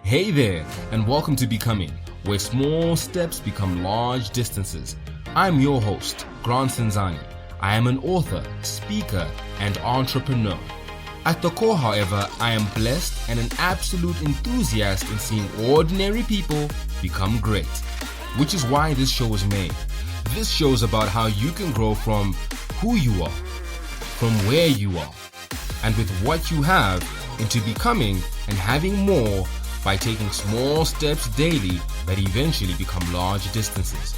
Hey there, and welcome to Becoming, where small steps become large distances. I'm your host, Senzani. I am an author, speaker, and entrepreneur. At the core, however, I am blessed and an absolute enthusiast in seeing ordinary people become great, which is why this show was made. This show is about how you can grow from who you are, from where you are, and with what you have into becoming and having more by taking small steps daily that eventually become large distances.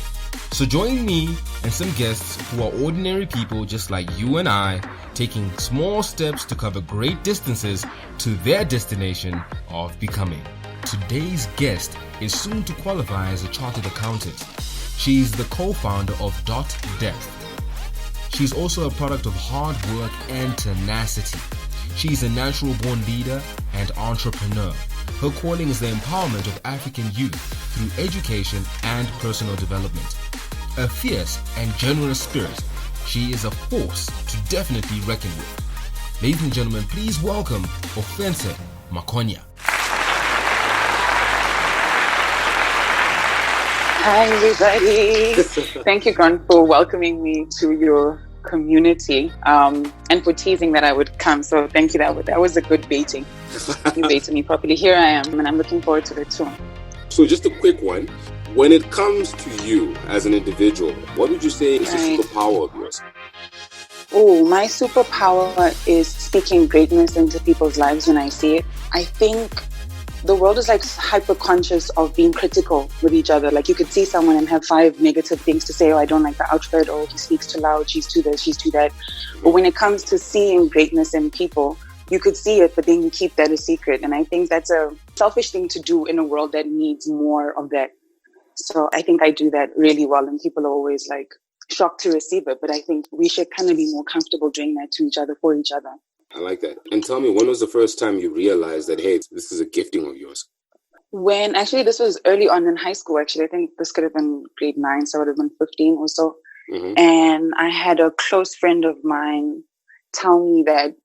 So join me and some guests who are ordinary people just like you and I, taking small steps to cover great distances to their destination of becoming. Today's guest is soon to qualify as a chartered accountant. She is the co-founder of .Depth. She's also a product of hard work and tenacity. She's a natural-born leader and entrepreneur. Her calling is the empowerment of African youth through education and personal development. A fierce and generous spirit, she is a force to definitely reckon with. Ladies and gentlemen, please welcome Ofentse Makonya. Hi everybody. Thank you, Grant, for welcoming me to your community and for teasing that I would come. So thank you. That was a good baiting. You baited me properly. Here I am, and I'm looking forward to it too. So just a quick one. When it comes to you as an individual, what would you say is the superpower of yours? Oh, my superpower is speaking greatness into people's lives when I see it. I think the world is like hyper conscious of being critical with each other. Like you could see someone and have 5 negative things to say. Oh, I don't like the outfit. Oh, he speaks too loud. She's too this, she's too that. But when it comes to seeing greatness in people, you could see it, but then you keep that a secret. And I think that's a selfish thing to do in a world that needs more of that. So I think I do that really well, and people are always like shocked to receive it. But I think we should kind of be more comfortable doing that to each other, for each other. I like that. And tell me, when was the first time you realized that, hey, this is a gifting of yours? When actually, this was early on in high school, actually. I think this could have been grade 9, so I would have been 15 or so. Mm-hmm. And I had a close friend of mine tell me that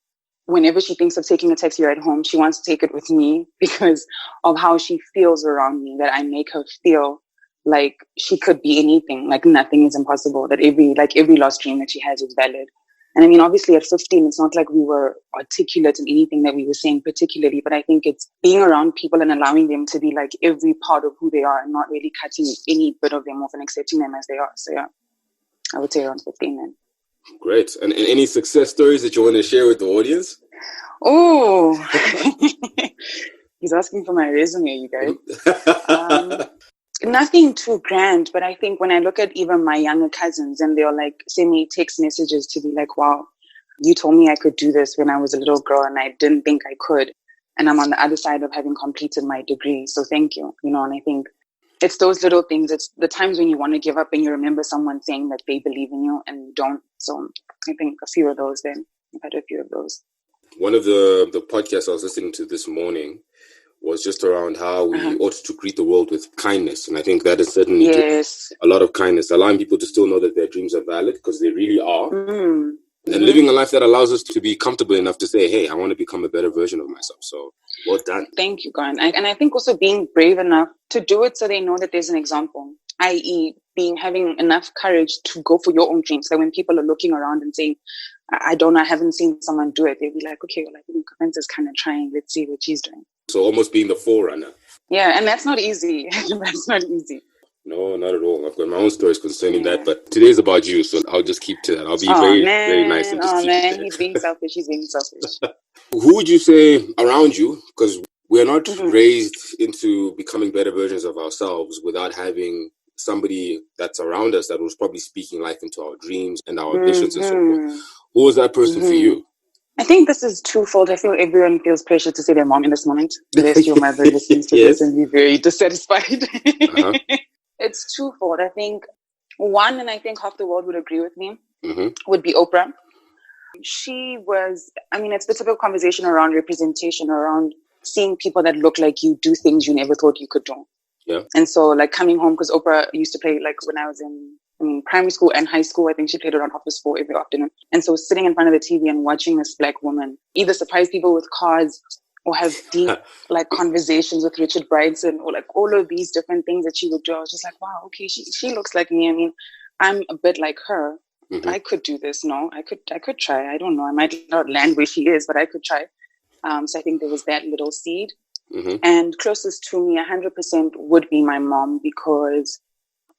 whenever she thinks of taking a taxi ride home, she wants to take it with me because of how she feels around me, that I make her feel like she could be anything, like nothing is impossible, that every lost dream that she has is valid. And I mean, obviously at 15, it's not like we were articulate in anything that we were saying particularly, but I think it's being around people and allowing them to be like every part of who they are and not really cutting any bit of them off and accepting them as they are. So yeah, I would say around 15 then. Great. And any success stories that you want to share with the audience? Oh, he's asking for my resume, you guys. Nothing too grand, but I think when I look at even my younger cousins and they'll like send me text messages to be like, wow, you told me I could do this when I was a little girl and I didn't think I could. And I'm on the other side of having completed my degree. So thank you. And I think it's those little things. It's the times when you want to give up and you remember someone saying that they believe in you and you don't. So I think a few of those then. I've had a few of those. One of the podcasts I was listening to this morning was just around how we ought to greet the world with kindness. And I think that is certainly a lot of kindness, allowing people to still know that their dreams are valid because they really are. Mm-hmm. And living a life that allows us to be comfortable enough to say, hey, I want to become a better version of myself. So well done. Thank you, Garn. And I think also being brave enough to do it so they know that there's an example, i.e. having enough courage to go for your own dreams. So when people are looking around and saying, I haven't seen someone do it, they'll be like, okay, well, I think Ofentse is kind of trying. Let's see what she's doing. So almost being the forerunner. Yeah, and that's not easy. That's not easy. No, not at all. I've got my own stories concerning that, but today's about you, so I'll just keep to that. I'll be very nice. And just he's being selfish. He's being selfish. Who would you say around you, because we're not raised into becoming better versions of ourselves without having somebody that's around us that was probably speaking life into our dreams and our ambitions and so forth. Who was that person for you? I think this is twofold. I feel everyone feels pressure to say their mom in this moment. Unless your mother listens to this and be very dissatisfied. It's twofold. I think one, and I think half the world would agree with me, would be Oprah. She was, it's the typical conversation around representation, around seeing people that look like you do things you never thought you could do. Yeah. And so like coming home, because Oprah used to play like when I was in primary school and high school, I think she played around 4:30 every afternoon. And so sitting in front of the TV and watching this Black woman either surprise people with cards or have deep like conversations with Richard Branson, or like all of these different things that she would do. I was just like, wow, okay, she looks like me. I mean, I'm a bit like her. I could do this. No, I could try. I don't know. I might not land where she is, but I could try. So I think there was that little seed. And closest to me, 100% would be my mom, because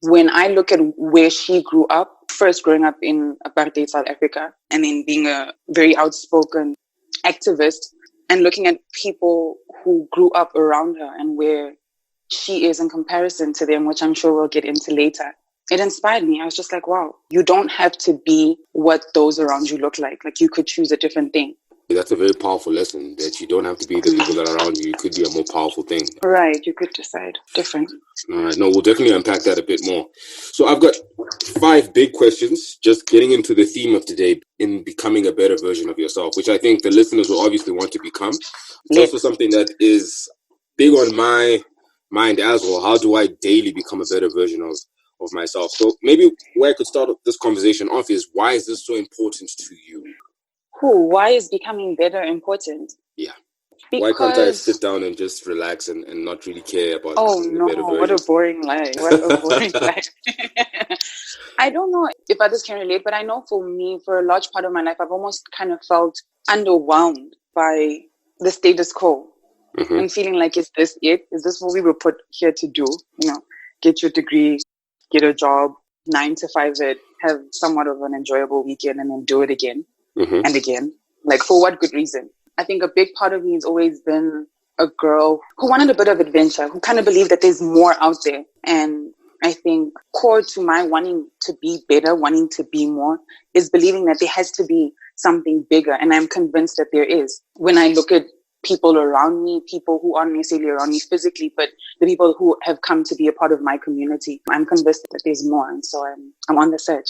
when I look at where she grew up, first growing up in apartheid South Africa, and then being a very outspoken activist, and looking at people who grew up around her and where she is in comparison to them, which I'm sure we'll get into later, it inspired me. I was just like, wow, you don't have to be what those around you look like. Like, you could choose a different thing. That's a very powerful lesson, that you don't have to be the people that are around you. You could be a more powerful thing. Right. You could decide different. All right. No, we'll definitely unpack that a bit more. So I've got 5 big questions, just getting into the theme of today, in becoming a better version of yourself, which I think the listeners will obviously want to become. It's also something that is big on my mind as well. How do I daily become a better version of myself? So maybe where I could start this conversation off is, why is this so important to you? Why is becoming better important? Yeah. Because... Why can't I sit down and just relax and not really care about becoming a better version? What a boring life. What a boring life. I don't know if others can relate, but I know for me, for a large part of my life, I've almost kind of felt underwhelmed by the status quo. And feeling like, is this it? Is this what we were put here to do? You know, get your degree, get a job, 9 to 5 it, have somewhat of an enjoyable weekend, and then do it again. And again, like, for what good reason? I think a big part of me has always been a girl who wanted a bit of adventure, who kind of believed that there's more out there. And I think core to my wanting to be better, wanting to be more, is believing that there has to be something bigger. And I'm convinced that there is. When I look at people around me, people who aren't necessarily around me physically, but the people who have come to be a part of my community, I'm convinced that there's more. And so I'm on the search.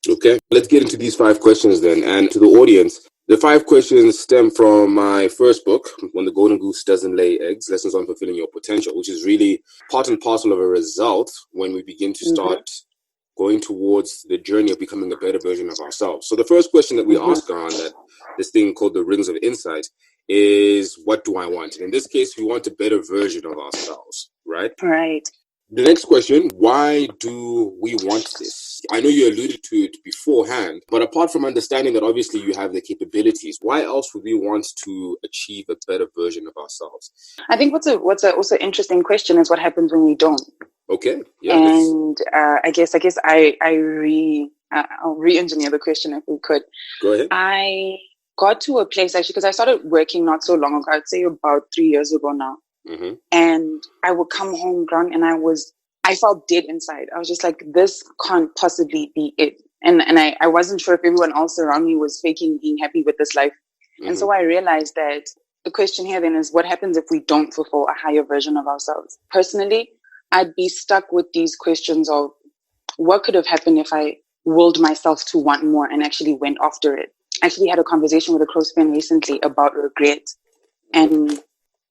Okay, let's get into these 5 questions then. And to the audience, the 5 questions stem from my first book, When the Golden Goose Doesn't Lay Eggs, Lessons on Fulfilling Your Potential, which is really part and parcel of a result when we begin to start going towards the journey of becoming a better version of ourselves. So the first question that we ask around that, this thing called the Rings of Insight, is, what do I want? And in this case, we want a better version of ourselves, right? Right. The next question, why do we want this? I know you alluded to it beforehand, but apart from understanding that obviously you have the capabilities, why else would we want to achieve a better version of ourselves? I think what's a also interesting question is, what happens when we don't? Okay. Yeah. And I guess I'll re-engineer the question if we could. Go ahead. I got to a place, actually, because I started working not so long ago, I'd say about 3 years ago now. And I would come home drunk, and I felt dead inside. I was just like, this can't possibly be it. And I wasn't sure if everyone else around me was faking being happy with this life. And so I realized that the question here then is, what happens if we don't fulfill a higher version of ourselves? Personally, I'd be stuck with these questions of, what could have happened if I willed myself to want more and actually went after it? I actually had a conversation with a close friend recently about regret. And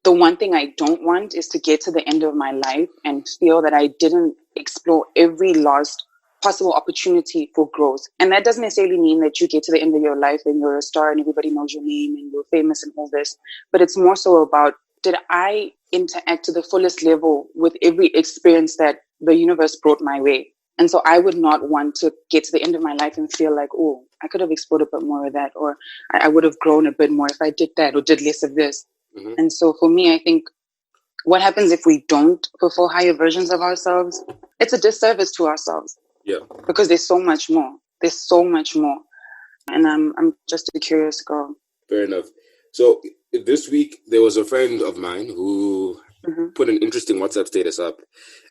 the one thing I don't want is to get to the end of my life and feel that I didn't explore every last possible opportunity for growth. And that doesn't necessarily mean that you get to the end of your life and you're a star and everybody knows your name and you're famous and all this. But it's more so about, did I interact to the fullest level with every experience that the universe brought my way? And so I would not want to get to the end of my life and feel like, oh, I could have explored a bit more of that, or I would have grown a bit more if I did that or did less of this. And so for me, I think what happens if we don't fulfill higher versions of ourselves, it's a disservice to ourselves. Yeah. Because there's so much more. There's so much more. And I'm just a curious girl. Fair enough. So this week, there was a friend of mine who put an interesting WhatsApp status up.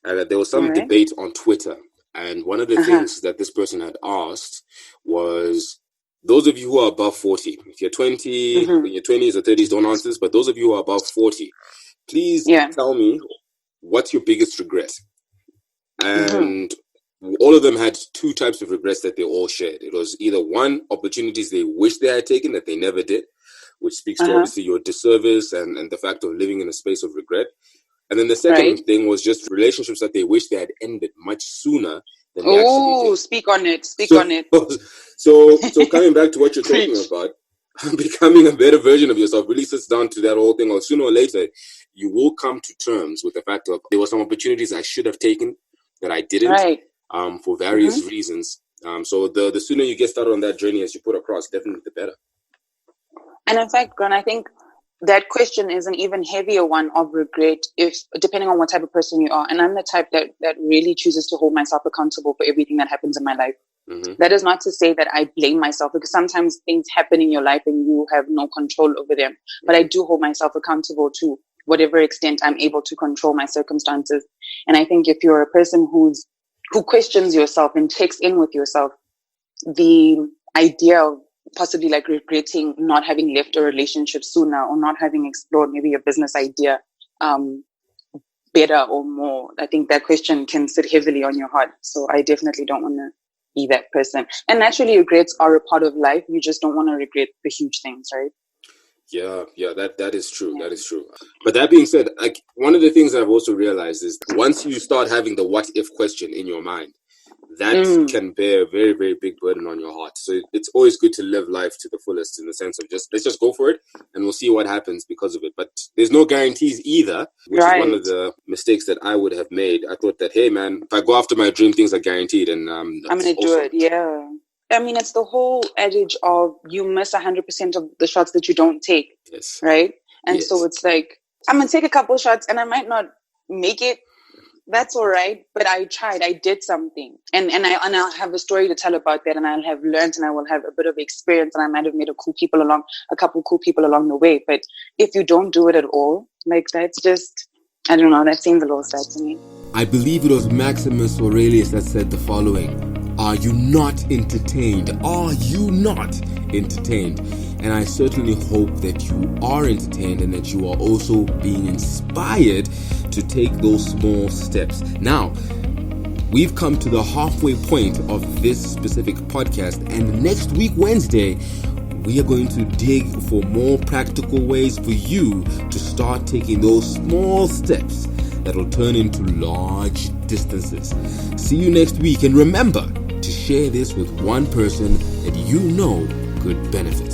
And there was some debate on Twitter. And one of the things that this person had asked was, those of you who are above 40, if you're 20, in your 20s or 30s, don't answer this, but those of you who are above 40, please tell me, what's your biggest regret? And all of them had 2 types of regrets that they all shared. It was either, 1, opportunities they wish they had taken that they never did, which speaks to obviously your disservice and the fact of living in a space of regret. And then the second thing was just relationships that they wish they had ended much sooner than they actually did. Speak on it. Speak on it. So coming back to what you're talking about, becoming a better version of yourself really sits down to that whole thing. Or sooner or later, you will come to terms with the fact of there were some opportunities I should have taken that I didn't, right. For various reasons. So the sooner you get started on that journey as you put across, definitely the better. And in fact, Grant, I think that question is an even heavier one of regret, if depending on what type of person you are. And I'm the type that really chooses to hold myself accountable for everything that happens in my life. That is not to say that I blame myself, because sometimes things happen in your life and you have no control over them. But I do hold myself accountable to whatever extent I'm able to control my circumstances. And I think if you're a person who questions yourself and checks in with yourself, the idea of possibly like regretting not having left a relationship sooner or not having explored maybe a business idea better or more, I think that question can sit heavily on your heart. So I definitely don't want to be that person. And naturally, regrets are a part of life. You just don't want to regret the huge things, right? Yeah, that is true. That is true. But that being said, like, one of the things that I've also realized is once you start having the what if question in your mind, that can bear a very, very big burden on your heart. So it's always good to live life to the fullest, in the sense of let's just go for it and we'll see what happens because of it. But there's no guarantees either, which is one of the mistakes that I would have made. I thought that, hey man, if I go after my dream, things are guaranteed, and I'm going to do it. Yeah. I mean, it's the whole adage of you miss 100% of the shots that you don't take. Yes. Right? And so it's like, I'm going to take a couple shots and I might not make it. That's all right. But I tried. I did something. And I'll have a story to tell about that. And I'll have learned and I will have a bit of experience. And I might have met a couple cool people along the way. But if you don't do it at all, like, that's just, I don't know, that seems a little sad to me. I believe it was Maximus Aurelius that said the following: are you not entertained? Are you not entertained? And I certainly hope that you are entertained and that you are also being inspired to take those small steps. Now, we've come to the halfway point of this specific podcast, and next week, Wednesday, we are going to dig for more practical ways for you to start taking those small steps that will turn into large distances. See you next week, and remember to share this with one person that you know could benefit.